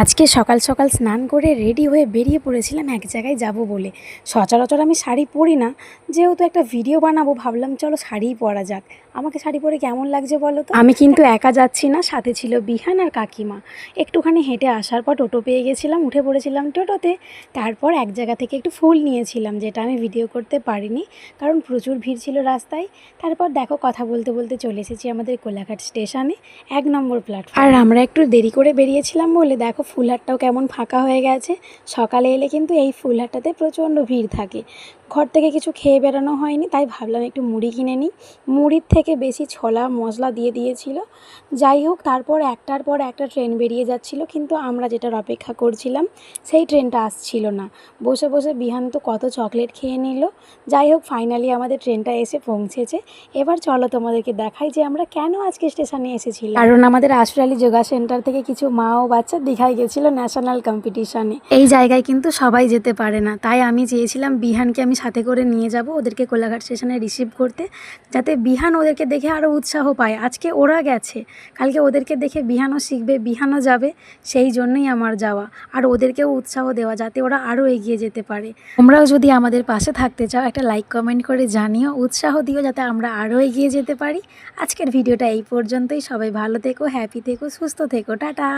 আজকে সকাল সকাল স্নান করে রেডি হয়ে বেরিয়ে পড়েছিলাম এক জায়গায় যাব বলে। সচরাচর আমি শাড়ি পরি না, যেহেতু একটা ভিডিও বানাবো ভাবলাম চলো শাড়িই পরা যাক। আমাকে শাড়ি পরে কেমন লাগছে বলো তো। আমি কিন্তু একা যাচ্ছি না, সাথে ছিল বিহান আর কাকিমা। একটুখানি হেঁটে আসার পর টোটো পেয়ে গেছিলাম, উঠে পড়েছিলাম টোটোতে। তারপর এক জায়গা থেকে একটু ফুল নিয়েছিলাম, যেটা আমি ভিডিও করতে পারিনি কারণ প্রচুর ভিড় ছিল রাস্তায়। তারপর দেখো কথা বলতে বলতে চলে এসেছি আমাদের কোলাঘাট স্টেশনে, ১ নম্বর প্ল্যাটফর্ম। আর আমরা একটু দেরি করে বেরিয়েছিলাম বলে দেখো ফুলহাটটাও কেমন ফাঁকা হয়ে গেছে। সকালে এলে কিন্তু এই ফুলহাটটাতে প্রচণ্ড ভিড় থাকে। ঘর থেকে কিছু খেয়ে বেরোনো হয়নি, তাই ভাবলাম একটু মুড়ি কিনে নিই। মুড়ির থেকে বেশি ছোলা মশলা দিয়ে দিয়েছিল। যাই হোক, তারপর একটার পর একটা ট্রেন বেরিয়ে যাচ্ছিল, কিন্তু আমরা যেটার অপেক্ষা করছিলাম সেই ট্রেনটা আসছিল না। বসে বসে বিহান তো কত চকলেট খেয়ে নিল। যাই হোক, ফাইনালি আমাদের ট্রেনটা এসে পৌঁছেছে। এবার চলো তোমাদেরকে দেখাই যে আমরা কেন আজকে স্টেশনে এসেছিলাম। কারণ আমাদের আশরালি যোগা সেন্টার থেকে কিছু মা ও বাচ্চা দীঘায় গেছিলো ন্যাশনাল কম্পিটিশনে। এই জায়গায় কিন্তু সবাই যেতে পারে না, তাই আমি চেয়েছিলাম বিহানকে আমি সাথে করে নিয়ে যাব ওদেরকে কোলাঘাট স্টেশনে রিসিভ করতে, যাতে বিহান ওদেরকে দেখে আরও উৎসাহ পায়। আজকে ওরা গেছে, কালকে ওদেরকে দেখে বিহানও শিখবে, বিহানও যাবে। সেই জন্যই আমার যাওয়া, আর ওদেরকেও উৎসাহ দেওয়া যাতে ওরা আরও এগিয়ে যেতে পারে। তোমরাও যদি আমাদের পাশে থাকতে চাও একটা লাইক কমেন্ট করে জানিও, উৎসাহ দিও যাতে আমরা আরও এগিয়ে যেতে পারি। আজকের ভিডিওটা এই পর্যন্তই। সবাই ভালো থেকো, হ্যাপি থেকো, সুস্থ থেকো, টাটা।